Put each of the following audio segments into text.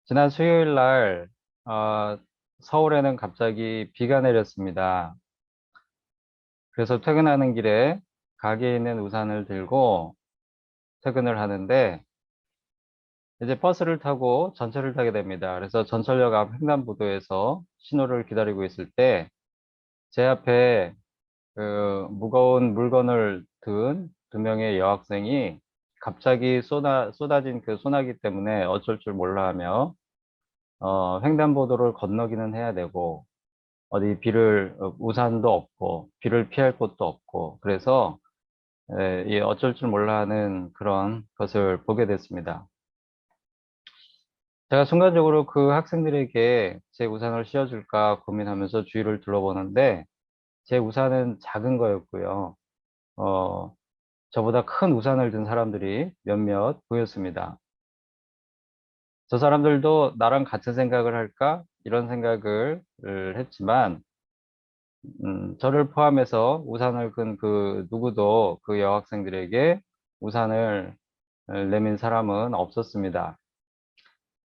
지난 수요일 날 어, 서울에는 갑자기 비가 내렸습니다. 그래서 퇴근하는 길에 가게에 있는 우산을 들고 퇴근을 하는데 이제 버스를 타고 전철을 타게 됩니다. 그래서 전철역 앞 횡단보도에서 신호를 기다리고 있을 때 제 앞에 그 무거운 물건을 든 두 명의 여학생이 갑자기 쏟아진 그 소나기 때문에 어쩔 줄 몰라 하며 횡단보도를 건너기는 해야 되고 어디 우산도 없고 비를 피할 곳도 없고 그래서 이 어쩔 줄 몰라 하는 그런 것을 보게 됐습니다. 제가 순간적으로 그 학생들에게 제 우산을 씌워줄까 고민하면서 주위를 둘러보는데 제 우산은 작은 거였고요. 어, 저보다 큰 우산을 든 사람들이 몇몇 보였습니다. 저 사람들도 나랑 같은 생각을 할까? 이런 생각을 했지만 저를 포함해서 우산을 끈 그 누구도 그 여학생들에게 우산을 내민 사람은 없었습니다.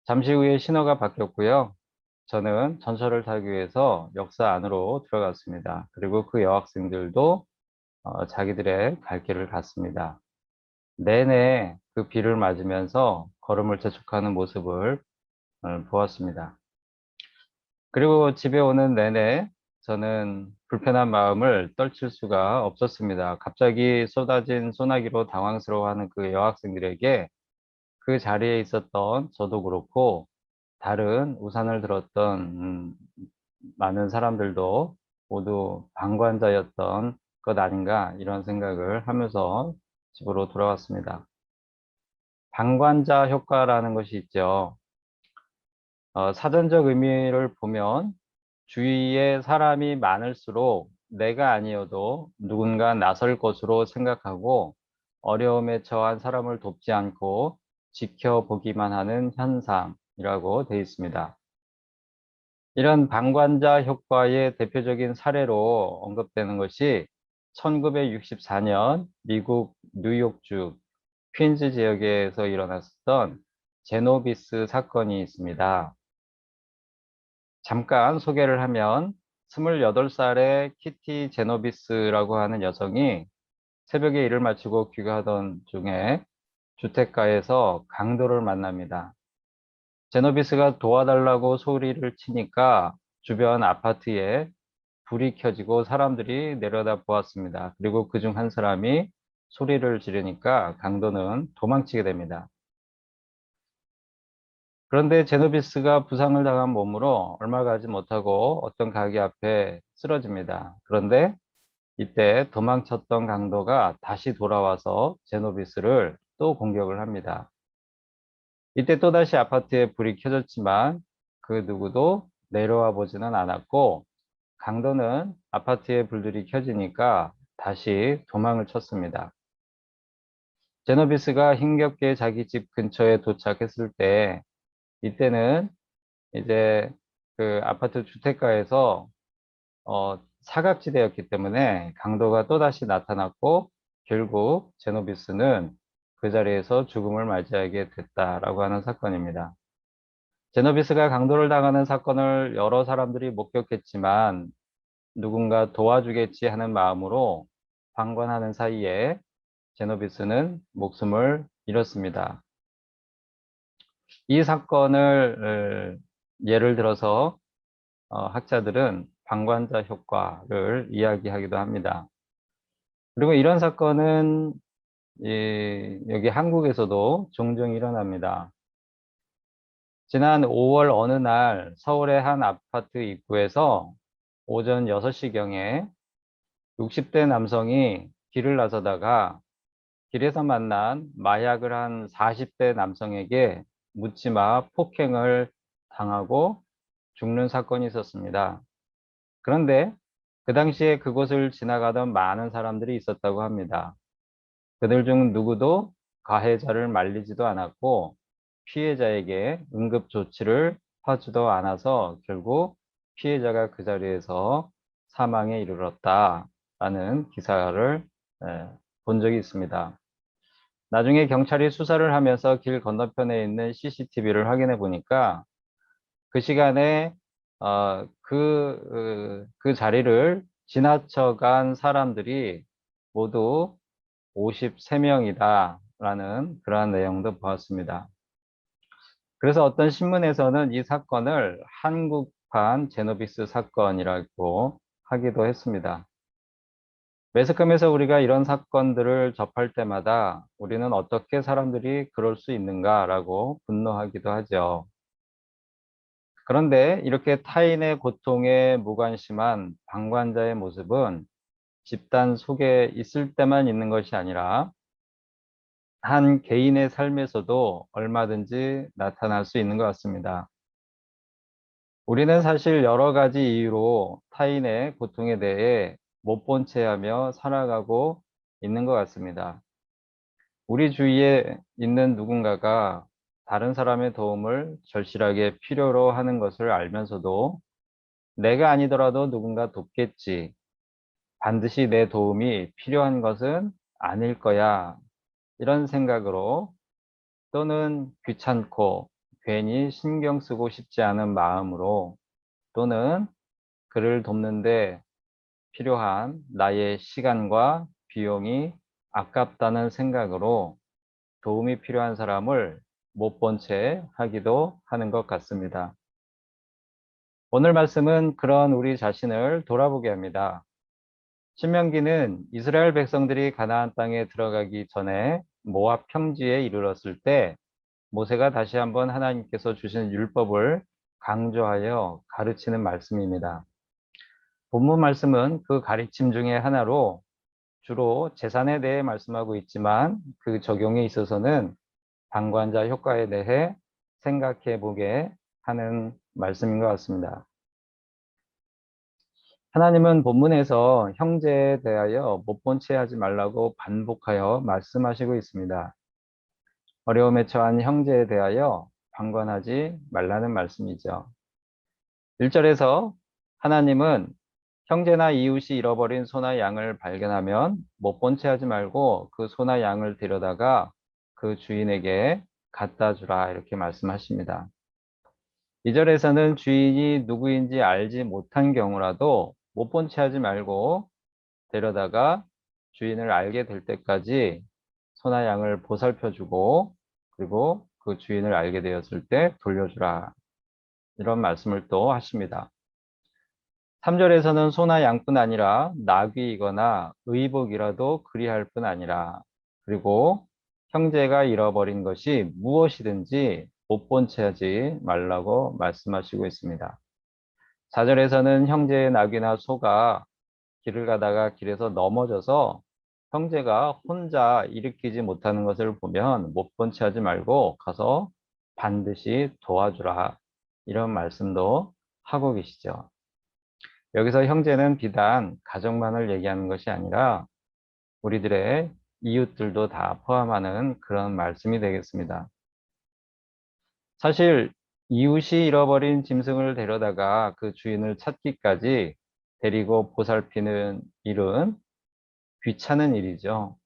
잠시 후에 신호가 바뀌었고요. 저는 전철을 타기 위해서 역사 안으로 들어갔습니다. 그리고 그 여학생들도 자기들의 갈 길을 갔습니다. 내내 그 비를 맞으면서 걸음을 재촉하는 모습을 보았습니다. 그리고 집에 오는 내내 저는 불편한 마음을 떨칠 수가 없었습니다. 갑자기 쏟아진 소나기로 당황스러워하는 그 여학생들에게 그 자리에 있었던 저도 그렇고 다른 우산을 들었던 많은 사람들도 모두 방관자였던 것 아닌가 이런 생각을 하면서 집으로 돌아왔습니다. 방관자 효과라는 것이 있죠. 사전적 의미를 보면 주위에 사람이 많을수록 내가 아니어도 누군가 나설 것으로 생각하고 어려움에 처한 사람을 돕지 않고 지켜보기만 하는 현상이라고 되어 있습니다. 이런 방관자 효과의 대표적인 사례로 언급되는 것이 1964년 미국 뉴욕주 퀸즈 지역에서 일어났었던 제노비스 사건이 있습니다. 잠깐 소개를 하면 28살의 키티 제노비스라고 하는 여성이 새벽에 일을 마치고 귀가하던 중에 주택가에서 강도를 만납니다. 제노비스가 도와달라고 소리를 치니까 주변 아파트에 불이 켜지고 사람들이 내려다 보았습니다. 그리고 그중 한 사람이 소리를 지르니까 강도는 도망치게 됩니다. 그런데 제노비스가 부상을 당한 몸으로 얼마 가지 못하고 어떤 가게 앞에 쓰러집니다. 그런데 이때 도망쳤던 강도가 다시 돌아와서 제노비스를 또 공격을 합니다. 이때 또다시 아파트에 불이 켜졌지만 그 누구도 내려와 보지는 않았고 강도는 아파트에 불들이 켜지니까 다시 도망을 쳤습니다. 제노비스가 힘겹게 자기 집 근처에 도착했을 때 이때는 이제 그 아파트 주택가에서 사각지대였기 때문에 강도가 또다시 나타났고 결국 제노비스는 그 자리에서 죽음을 맞이하게 됐다라고 하는 사건입니다. 제노비스가 강도를 당하는 사건을 여러 사람들이 목격했지만 누군가 도와주겠지 하는 마음으로 방관하는 사이에 제노비스는 목숨을 잃었습니다. 이 사건을 예를 들어서 학자들은 방관자 효과를 이야기하기도 합니다. 그리고 이런 사건은 여기 한국에서도 종종 일어납니다. 지난 5월 어느 날 서울의 한 아파트 입구에서 오전 6시경에 60대 남성이 길을 나서다가 길에서 만난 마약을 한 40대 남성에게 묻지마 폭행을 당하고 죽는 사건이 있었습니다. 그런데 그 당시에 그곳을 지나가던 많은 사람들이 있었다고 합니다. 그들 중 누구도 가해자를 말리지도 않았고 피해자에게 응급 조치를 하지도 않아서 결국 피해자가 그 자리에서 사망에 이르렀다라는 기사를 본 적이 있습니다. 나중에 경찰이 수사를 하면서 길 건너편에 있는 CCTV를 확인해 보니까 그 시간에 그 자리를 지나쳐간 사람들이 모두 53명이다라는 그러한 내용도 보았습니다. 그래서 어떤 신문에서는 이 사건을 한국판 제노비스 사건이라고 하기도 했습니다. 매스컴에서 우리가 이런 사건들을 접할 때마다 우리는 어떻게 사람들이 그럴 수 있는가라고 분노하기도 하죠. 그런데 이렇게 타인의 고통에 무관심한 방관자의 모습은 집단 속에 있을 때만 있는 것이 아니라 한 개인의 삶에서도 얼마든지 나타날 수 있는 것 같습니다. 우리는 사실 여러 가지 이유로 타인의 고통에 대해 못 본 채 하며 살아가고 있는 것 같습니다. 우리 주위에 있는 누군가가 다른 사람의 도움을 절실하게 필요로 하는 것을 알면서도 내가 아니더라도 누군가 돕겠지. 반드시 내 도움이 필요한 것은 아닐 거야. 이런 생각으로 또는 귀찮고 괜히 신경 쓰고 싶지 않은 마음으로 또는 그를 돕는데 필요한 나의 시간과 비용이 아깝다는 생각으로 도움이 필요한 사람을 못 본 채 하기도 하는 것 같습니다. 오늘 말씀은 그런 우리 자신을 돌아보게 합니다. 신명기는 이스라엘 백성들이 가나안 땅에 들어가기 전에 모압 평지에 이르렀을 때 모세가 다시 한번 하나님께서 주신 율법을 강조하여 가르치는 말씀입니다. 본문 말씀은 그 가르침 중에 하나로 주로 재산에 대해 말씀하고 있지만 그 적용에 있어서는 방관자 효과에 대해 생각해 보게 하는 말씀인 것 같습니다. 하나님은 본문에서 형제에 대하여 못 본 채 하지 말라고 반복하여 말씀하시고 있습니다. 어려움에 처한 형제에 대하여 방관하지 말라는 말씀이죠. 1절에서 하나님은 형제나 이웃이 잃어버린 소나 양을 발견하면 못 본 채 하지 말고 그 소나 양을 데려다가 그 주인에게 갖다 주라 이렇게 말씀하십니다. 2절에서는 주인이 누구인지 알지 못한 경우라도 못 본 채 하지 말고 데려다가 주인을 알게 될 때까지 소나 양을 보살펴 주고 그리고 그 주인을 알게 되었을 때 돌려주라 이런 말씀을 또 하십니다. 3절에서는 소나 양뿐 아니라 나귀이거나 의복이라도 그리할 뿐 아니라 그리고 형제가 잃어버린 것이 무엇이든지 못 본 채 하지 말라고 말씀하시고 있습니다. 4절에서는 형제의 나귀나 소가 길을 가다가 길에서 넘어져서 형제가 혼자 일으키지 못하는 것을 보면 못 본 채 하지 말고 가서 반드시 도와주라. 이런 말씀도 하고 계시죠. 여기서 형제는 비단 가족만을 얘기하는 것이 아니라 우리들의 이웃들도 다 포함하는 그런 말씀이 되겠습니다. 사실 이웃이 잃어버린 짐승을 데려다가 그 주인을 찾기까지 데리고 보살피는 일은 귀찮은 일이죠.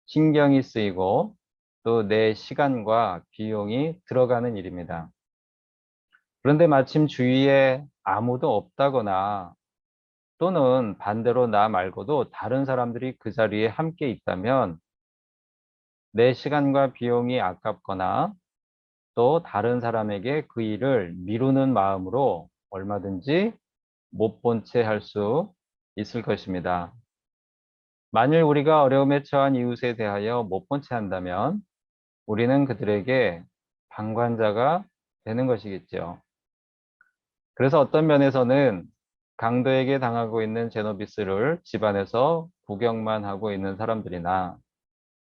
신경이 쓰이고 또 내 시간과 비용이 들어가는 일입니다. 그런데 마침 주위에 아무도 없다거나 또는 반대로 나 말고도 다른 사람들이 그 자리에 함께 있다면 내 시간과 비용이 아깝거나 또 다른 사람에게 그 일을 미루는 마음으로 얼마든지 못 본 채 할 수 있을 것입니다. 만일 우리가 어려움에 처한 이웃에 대하여 못 본 채 한다면 우리는 그들에게 방관자가 되는 것이겠죠. 그래서 어떤 면에서는 강도에게 당하고 있는 제노비스를 집안에서 구경만 하고 있는 사람들이나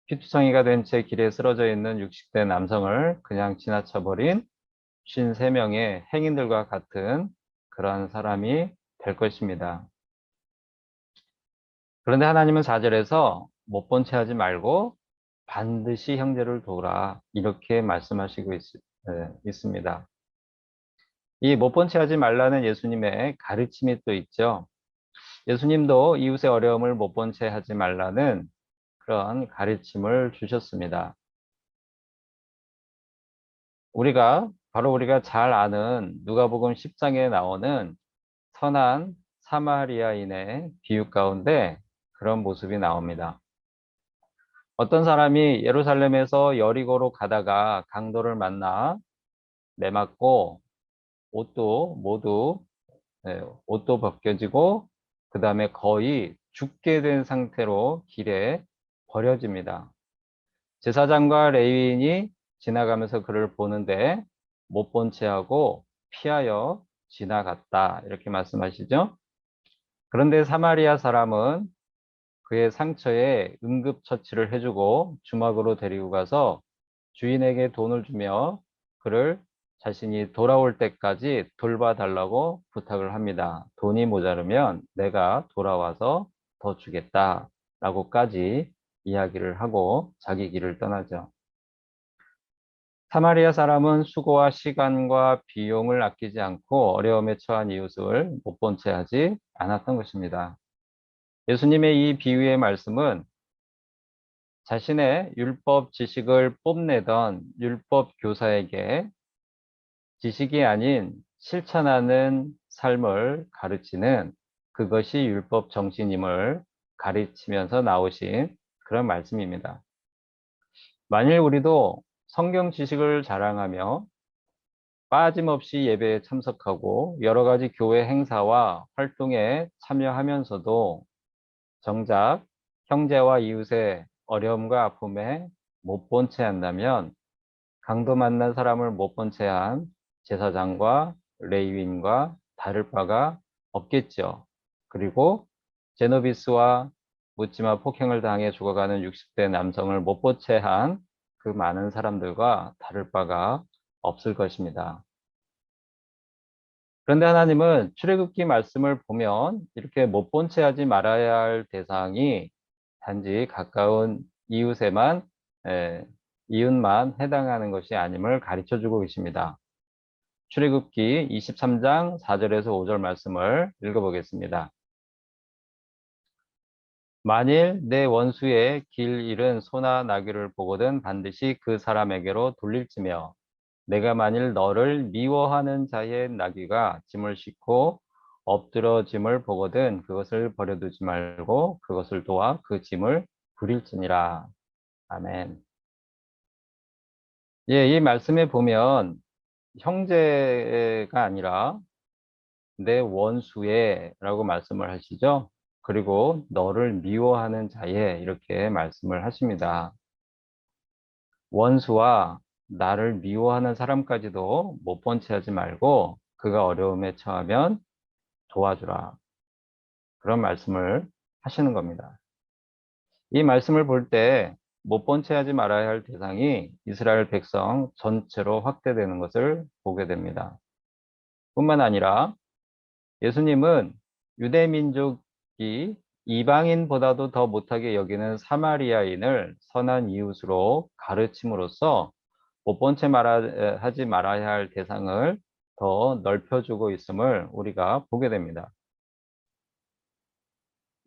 피투성이가 된 채 길에 쓰러져 있는 60대 남성을 그냥 지나쳐버린 53명의 행인들과 같은 그러한 사람이 될 것입니다. 그런데 하나님은 4절에서 못 본 채 하지 말고 반드시 형제를 도우라 이렇게 말씀하시고 있습니다. 이 못 본 채 하지 말라는 예수님의 가르침이 또 있죠. 예수님도 이웃의 어려움을 못 본 채 하지 말라는 그런 가르침을 주셨습니다. 바로 우리가 잘 아는 누가복음 10장에 나오는 선한 사마리아인의 비유 가운데 그런 모습이 나옵니다. 어떤 사람이 예루살렘에서 여리고로 가다가 강도를 만나 매맞고 옷도 모두 옷도 벗겨지고 그 다음에 거의 죽게 된 상태로 길에 버려집니다. 제사장과 레위인이 지나가면서 그를 보는데 못 본 채하고 피하여 지나갔다. 이렇게 말씀하시죠. 그런데 사마리아 사람은 그의 상처에 응급처치를 해주고 주막으로 데리고 가서 주인에게 돈을 주며 그를 자신이 돌아올 때까지 돌봐달라고 부탁을 합니다. 돈이 모자르면 내가 돌아와서 더 주겠다 라고까지 이야기를 하고 자기 길을 떠나죠. 사마리아 사람은 수고와 시간과 비용을 아끼지 않고 어려움에 처한 이웃을 못 본 채 하지 않았던 것입니다. 예수님의 이 비유의 말씀은 자신의 율법 지식을 뽐내던 율법 교사에게 지식이 아닌 실천하는 삶을 가르치는 그것이 율법 정신임을 가르치면서 나오신 그런 말씀입니다. 만일 우리도 성경 지식을 자랑하며 빠짐없이 예배에 참석하고 여러 가지 교회 행사와 활동에 참여하면서도 정작 형제와 이웃의 어려움과 아픔에 못 본 채 한다면 강도 만난 사람을 못 본 채 한 제사장과 레위인과 다를 바가 없겠죠. 그리고 제노비스와 묻지마 폭행을 당해 죽어가는 60대 남성을 못 본 채 한 그 많은 사람들과 다를 바가 없을 것입니다. 그런데 하나님은 출애굽기 말씀을 보면 이렇게 못 본 채 하지 말아야 할 대상이 단지 가까운 이웃에만 에, 이웃만 해당하는 것이 아님을 가르쳐 주고 계십니다. 출애굽기 23장 4절에서 5절 말씀을 읽어보겠습니다. 만일 내 원수의 길 잃은 소나 나귀를 보거든 반드시 그 사람에게로 돌릴지며 내가 만일 너를 미워하는 자의 나귀가 짐을 싣고 엎드러짐을 보거든 그것을 버려두지 말고 그것을 도와 그 짐을 부릴지니라. 아멘. 예, 이 말씀에 보면 형제가 아니라 내 원수의 라고 말씀을 하시죠. 그리고 너를 미워하는 자의 이렇게 말씀을 하십니다. 원수와 나를 미워하는 사람까지도 못 본 채 하지 말고 그가 어려움에 처하면 도와주라. 그런 말씀을 하시는 겁니다. 이 말씀을 볼 때 못 본 채 하지 말아야 할 대상이 이스라엘 백성 전체로 확대되는 것을 보게 됩니다. 뿐만 아니라 예수님은 유대 민족이 이방인보다도 더 못하게 여기는 사마리아인을 선한 이웃으로 가르침으로써 못 본 채 하지 말아야 할 대상을 더 넓혀주고 있음을 우리가 보게 됩니다.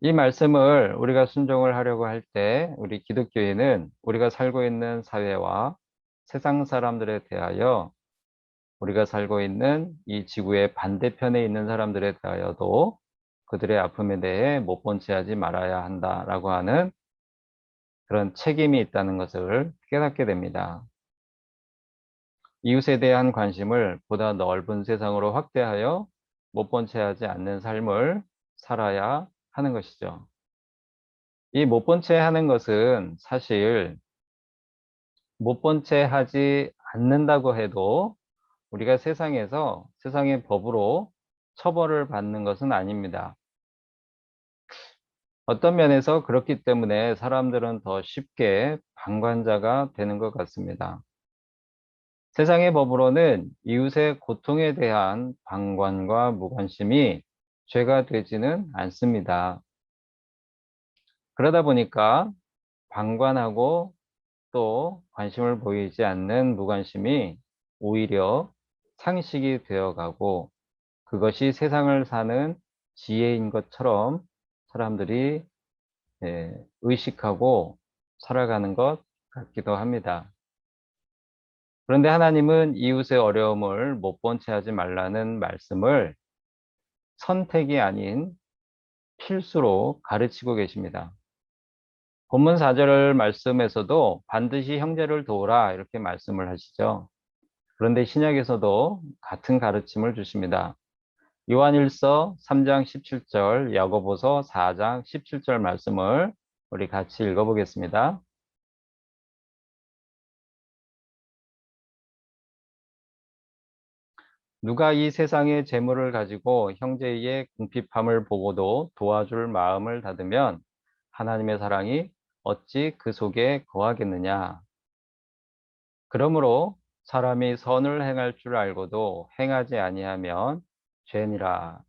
이 말씀을 우리가 순종을 하려고 할 때 우리 기독교인은 우리가 살고 있는 사회와 세상 사람들에 대하여 우리가 살고 있는 이 지구의 반대편에 있는 사람들에 대하여도 그들의 아픔에 대해 못 본 채 하지 말아야 한다라고 하는 그런 책임이 있다는 것을 깨닫게 됩니다. 이웃에 대한 관심을 보다 넓은 세상으로 확대하여 못 본 채 하지 않는 삶을 살아야 하는 것이죠. 이 못 본 채 하는 것은 사실 못 본 채 하지 않는다고 해도 우리가 세상에서 세상의 법으로 처벌을 받는 것은 아닙니다. 어떤 면에서 그렇기 때문에 사람들은 더 쉽게 방관자가 되는 것 같습니다. 세상의 법으로는 이웃의 고통에 대한 방관과 무관심이 죄가 되지는 않습니다. 그러다 보니까 방관하고 또 관심을 보이지 않는 무관심이 오히려 상식이 되어가고 그것이 세상을 사는 지혜인 것처럼 사람들이 의식하고 살아가는 것 같기도 합니다. 그런데 하나님은 이웃의 어려움을 못 본 채 하지 말라는 말씀을 선택이 아닌 필수로 가르치고 계십니다. 본문 4절 말씀에서도 반드시 형제를 도우라 이렇게 말씀을 하시죠. 그런데 신약에서도 같은 가르침을 주십니다. 요한일서 3장 17절, 야고보서 4장 17절 말씀을 우리 같이 읽어보겠습니다. 누가 이 세상의 재물을 가지고 형제의 궁핍함을 보고도 도와줄 마음을 닫으면 하나님의 사랑이 어찌 그 속에 거하겠느냐. 그러므로 사람이 선을 행할 줄 알고도 행하지 아니하면 죄니라.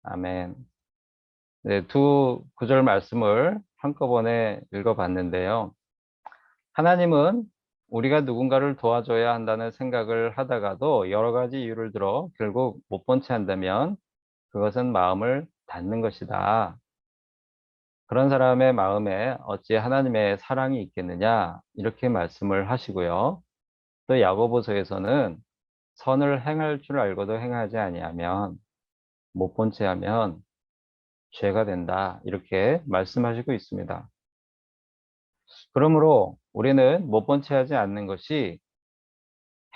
아멘. 네, 두 구절 말씀을 한꺼번에 읽어봤는데요. 하나님은 우리가 누군가를 도와줘야 한다는 생각을 하다가도 여러 가지 이유를 들어 결국 못 본 채 한다면 그것은 마음을 닫는 것이다. 그런 사람의 마음에 어찌 하나님의 사랑이 있겠느냐 이렇게 말씀을 하시고요. 또 야고보서에서는 선을 행할 줄 알고도 행하지 아니하면 못 본 채 하면 죄가 된다 이렇게 말씀하시고 있습니다. 그러므로 우리는 못 본 채 하지 않는 것이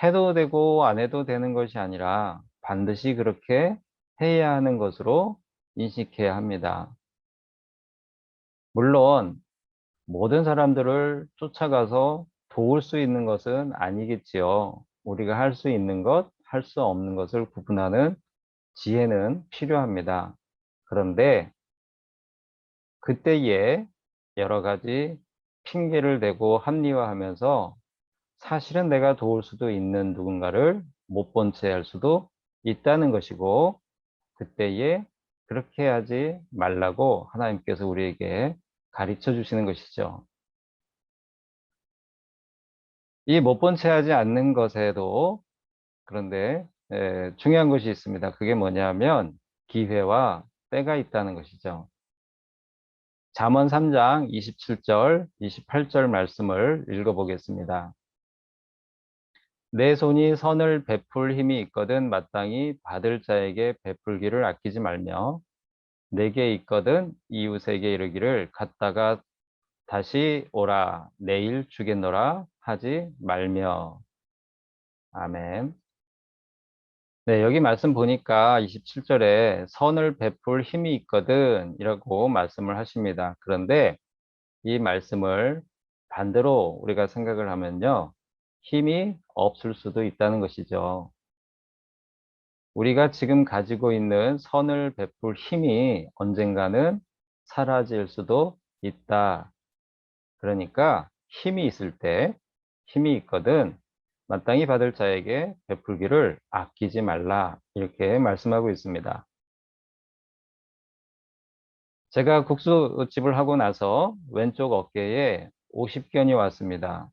해도 되고 안 해도 되는 것이 아니라 반드시 그렇게 해야 하는 것으로 인식해야 합니다. 물론 모든 사람들을 쫓아가서 도울 수 있는 것은 아니겠지요. 우리가 할 수 있는 것, 할 수 없는 것을 구분하는 지혜는 필요합니다. 그런데 그때에 여러 가지 핑계를 대고 합리화하면서 사실은 내가 도울 수도 있는 누군가를 못 본 채 할 수도 있다는 것이고, 그때에 그렇게 하지 말라고 하나님께서 우리에게 가르쳐 주시는 것이죠. 이 못 본 채 하지 않는 것에도 그런데 중요한 것이 있습니다. 그게 뭐냐면 기회와 때가 있다는 것이죠. 잠언 3장 27절, 28절 말씀을 읽어보겠습니다. 내 손이 선을 베풀 힘이 있거든 마땅히 받을 자에게 베풀기를 아끼지 말며 내게 있거든 이웃에게 이르기를 갔다가 다시 오라 내일 주겠노라 하지 말며. 아멘. 네, 여기 말씀 보니까 27절에 선을 베풀 힘이 있거든 이라고 말씀을 하십니다. 그런데 이 말씀을 반대로 우리가 생각을 하면요. 힘이 없을 수도 있다는 것이죠. 우리가 지금 가지고 있는 선을 베풀 힘이 언젠가는 사라질 수도 있다. 그러니까 힘이 있을 때 힘이 있거든 마땅히 받을 자에게 베풀기를 아끼지 말라. 이렇게 말씀하고 있습니다. 제가 국수집을 하고 나서 왼쪽 어깨에 50견이 왔습니다.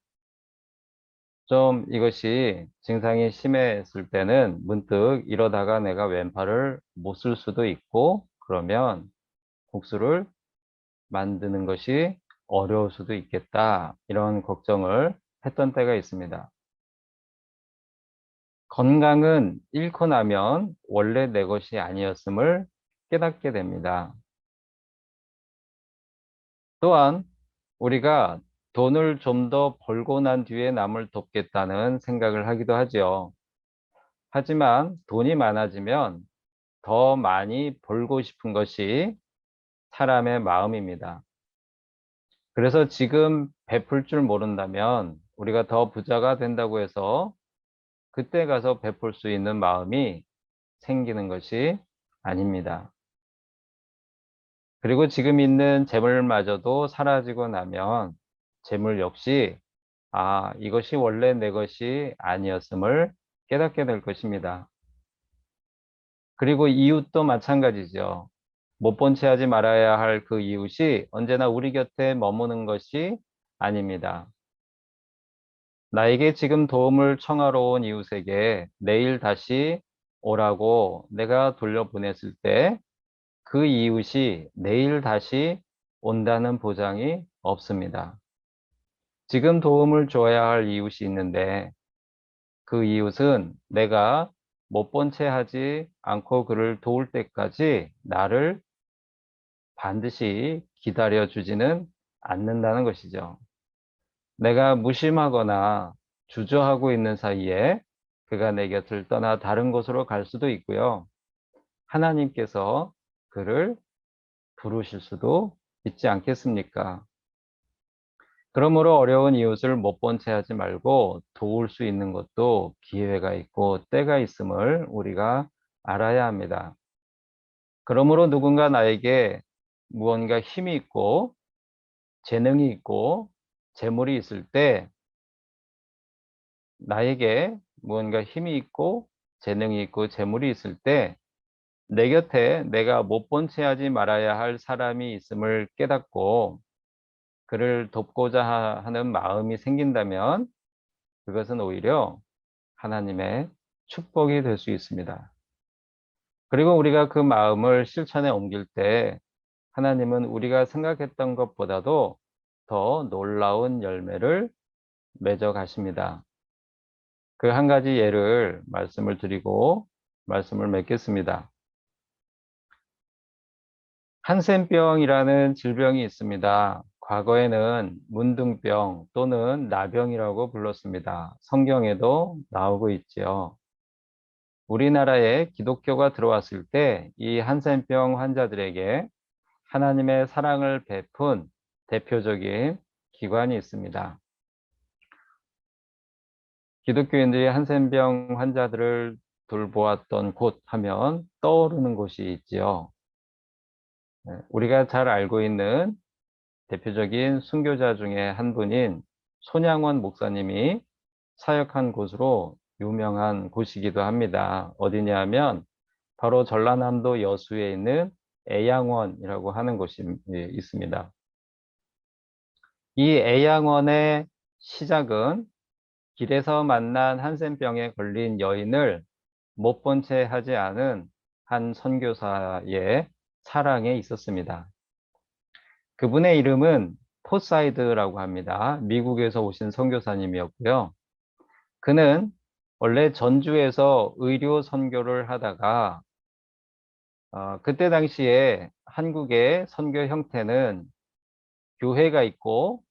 좀 이것이 증상이 심했을 때는 문득 이러다가 내가 왼팔을 못 쓸 수도 있고 그러면 국수를 만드는 것이 어려울 수도 있겠다. 이런 걱정을 했던 때가 있습니다. 건강은 잃고 나면 원래 내 것이 아니었음을 깨닫게 됩니다. 또한 우리가 돈을 좀 더 벌고 난 뒤에 남을 돕겠다는 생각을 하기도 하죠. 하지만 돈이 많아지면 더 많이 벌고 싶은 것이 사람의 마음입니다. 그래서 지금 베풀 줄 모른다면 우리가 더 부자가 된다고 해서 그때 가서 베풀 수 있는 마음이 생기는 것이 아닙니다. 그리고 지금 있는 재물마저도 사라지고 나면 재물 역시 이것이 원래 내 것이 아니었음을 깨닫게 될 것입니다. 그리고 이웃도 마찬가지죠. 못 본 채 하지 말아야 할 그 이웃이 언제나 우리 곁에 머무는 것이 아닙니다. 나에게 지금 도움을 청하러 온 이웃에게 내일 다시 오라고 내가 돌려보냈을 때 그 이웃이 내일 다시 온다는 보장이 없습니다. 지금 도움을 줘야 할 이웃이 있는데 그 이웃은 내가 못 본 채 하지 않고 그를 도울 때까지 나를 반드시 기다려 주지는 않는다는 것이죠. 내가 무심하거나 주저하고 있는 사이에 그가 내 곁을 떠나 다른 곳으로 갈 수도 있고요. 하나님께서 그를 부르실 수도 있지 않겠습니까? 그러므로 어려운 이웃을 못 본 채 하지 말고 도울 수 있는 것도 기회가 있고 때가 있음을 우리가 알아야 합니다. 그러므로 누군가 나에게 무언가 힘이 있고 재능이 있고 재물이 있을 때 나에게 무언가 힘이 있고 재능이 있고 재물이 있을 때 내 곁에 내가 못 본 채 하지 말아야 할 사람이 있음을 깨닫고 그를 돕고자 하는 마음이 생긴다면 그것은 오히려 하나님의 축복이 될 수 있습니다. 그리고 우리가 그 마음을 실천에 옮길 때 하나님은 우리가 생각했던 것보다도 더 놀라운 열매를 맺어 가십니다. 그 한 가지 예를 말씀을 드리고 말씀을 맺겠습니다. 한센병이라는 질병이 있습니다. 과거에는 문둥병 또는 나병이라고 불렀습니다. 성경에도 나오고 있지요. 우리나라에 기독교가 들어왔을 때 이 한센병 환자들에게 하나님의 사랑을 베푼 대표적인 기관이 있습니다. 기독교인들이 한센병 환자들을 돌보았던 곳 하면 떠오르는 곳이 있지요. 우리가 잘 알고 있는 대표적인 순교자 중에 한 분인 손양원 목사님이 사역한 곳으로 유명한 곳이기도 합니다. 어디냐 하면 바로 전라남도 여수에 있는 애양원이라고 하는 곳이 있습니다. 이 애양원의 시작은 길에서 만난 한센병에 걸린 여인을 못 본 채 하지 않은 한 선교사의 사랑에 있었습니다. 그분의 이름은 포사이드라고 합니다. 미국에서 오신 선교사님이었고요. 그는 원래 전주에서 의료 선교를 하다가 그때 당시에 한국의 선교 형태는 교회가 있고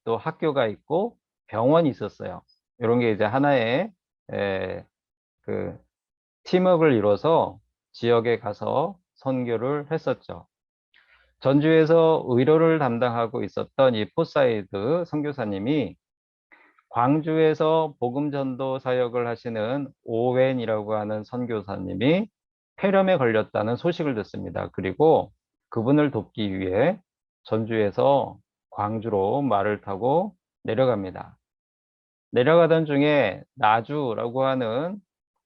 또 학교가 있고 병원이 있었어요. 이런 게 이제 하나의 에, 그 팀워크를 이뤄서 지역에 가서 선교를 했었죠. 전주에서 의료를 담당하고 있었던 이 포사이드 선교사님이 광주에서 복음 전도 사역을 하시는 오웬이라고 하는 선교사님이 폐렴에 걸렸다는 소식을 듣습니다. 그리고 그분을 돕기 위해 전주에서 광주로 말을 타고 내려갑니다. 내려가던 중에 나주라고 하는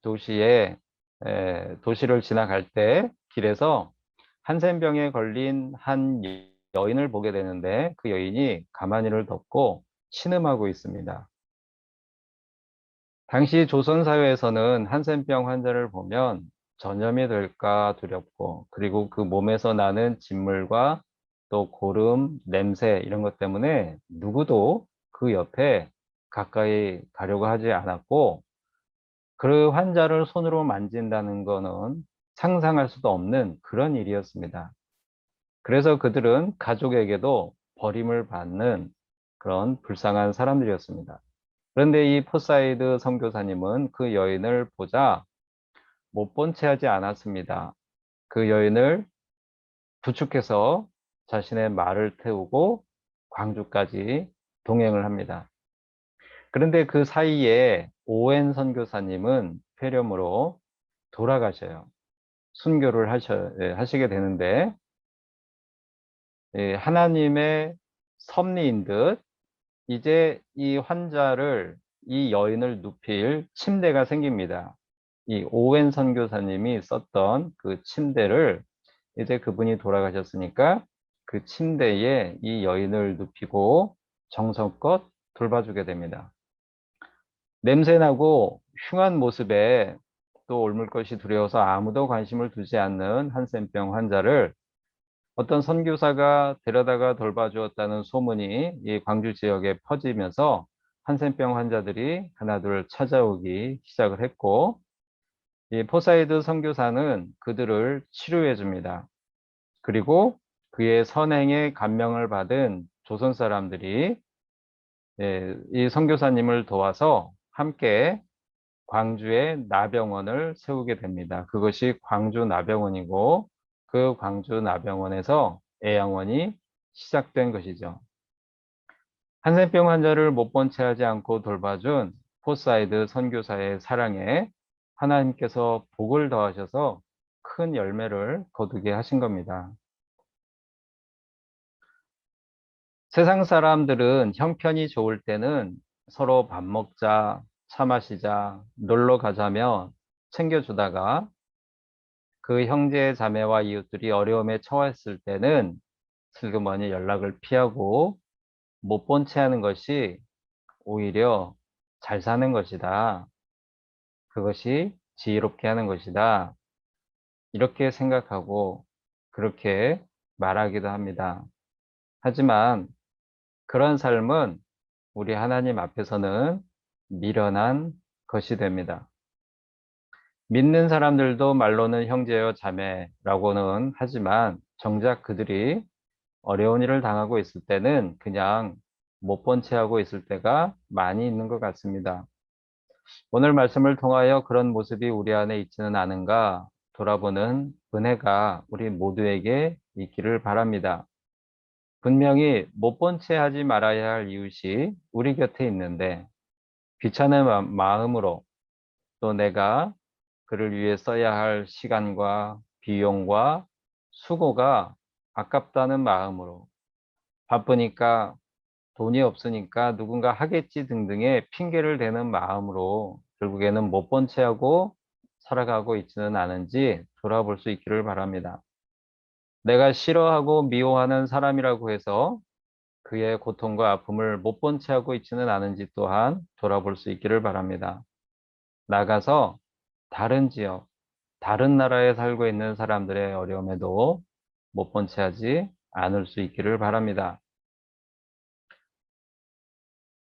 도시에 도시를 지나갈 때 길에서 한센병에 걸린 한 여인을 보게 되는데 그 여인이 가만히를 덮고 신음하고 있습니다. 당시 조선 사회에서는 한센병 환자를 보면 전염이 될까 두렵고 그리고 그 몸에서 나는 진물과 또 고름, 냄새 이런 것 때문에 누구도 그 옆에 가까이 가려고 하지 않았고 그 환자를 손으로 만진다는 거는 상상할 수도 없는 그런 일이었습니다. 그래서 그들은 가족에게도 버림을 받는 그런 불쌍한 사람들이었습니다. 그런데 이 포사이드 선교사님은 그 여인을 보자 못 본 채 하지 않았습니다. 그 여인을 부축해서 자신의 말을 태우고 광주까지 동행을 합니다. 그런데 그 사이에 오웬 선교사님은 폐렴으로 돌아가셔요. 순교를 하시게 되는데 하나님의 섭리인 듯 이제 이 환자를 이 여인을 눕힐 침대가 생깁니다. 이 오웬 선교사님이 썼던 그 침대를 이제 그분이 돌아가셨으니까 그 침대에 이 여인을 눕히고 정성껏 돌봐주게 됩니다. 냄새나고 흉한 모습에 또 옮을 것이 두려워서 아무도 관심을 두지 않는 한센병 환자를 어떤 선교사가 데려다가 돌봐주었다는 소문이 이 광주 지역에 퍼지면서 한센병 환자들이 하나둘 찾아오기 시작을 했고, 이 포사이드 선교사는 그들을 치료해 줍니다. 그리고 그의 선행에 감명을 받은 조선 사람들이 이 선교사님을 도와서 함께 광주에 나병원을 세우게 됩니다. 그것이 광주 나병원이고, 그 광주 나병원에서 애양원이 시작된 것이죠. 한센병 환자를 못 본 채 하지 않고 돌봐준 포사이드 선교사의 사랑에 하나님께서 복을 더하셔서 큰 열매를 거두게 하신 겁니다. 세상 사람들은 형편이 좋을 때는 서로 밥 먹자, 차 마시자, 놀러 가자며 챙겨주다가, 그 형제 자매와 이웃들이 어려움에 처했을 때는 슬그머니 연락을 피하고 못 본 채 하는 것이 오히려 잘 사는 것이다. 그것이 지혜롭게 하는 것이다. 이렇게 생각하고 그렇게 말하기도 합니다. 하지만 그런 삶은 우리 하나님 앞에서는 미련한 것이 됩니다. 믿는 사람들도 말로는 형제여 자매라고는 하지만 정작 그들이 어려운 일을 당하고 있을 때는 그냥 못 본 채 하고 있을 때가 많이 있는 것 같습니다. 오늘 말씀을 통하여 그런 모습이 우리 안에 있지는 않은가 돌아보는 은혜가 우리 모두에게 있기를 바랍니다. 분명히 못 본 채 하지 말아야 할 이웃이 우리 곁에 있는데 귀찮은 마음으로, 또 내가 그를 위해 써야 할 시간과 비용과 수고가 아깝다는 마음으로, 바쁘니까 돈이 없으니까 누군가 하겠지 등등의 핑계를 대는 마음으로 결국에는 못 본 채 하고 살아가고 있지는 않은지 돌아볼 수 있기를 바랍니다. 내가 싫어하고 미워하는 사람이라고 해서 그의 고통과 아픔을 못 본 채 하고 있지는 않은지 또한 돌아볼 수 있기를 바랍니다. 나가서 다른 지역, 다른 나라에 살고 있는 사람들의 어려움에도 못 본 채 하지 않을 수 있기를 바랍니다.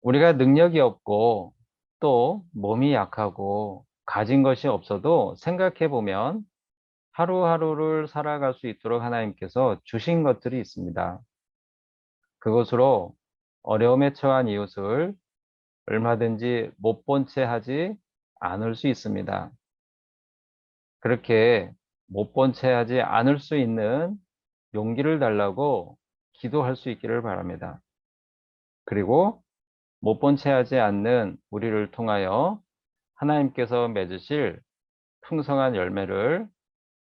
우리가 능력이 없고 또 몸이 약하고 가진 것이 없어도 생각해 보면 하루하루를 살아갈 수 있도록 하나님께서 주신 것들이 있습니다. 그것으로 어려움에 처한 이웃을 얼마든지 못 본 채 하지 않을 수 있습니다. 그렇게 못 본 채 하지 않을 수 있는 용기를 달라고 기도할 수 있기를 바랍니다. 그리고 못 본 채 하지 않는 우리를 통하여 하나님께서 맺으실 풍성한 열매를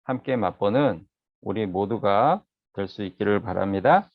함께 맛보는 우리 모두가 될 수 있기를 바랍니다.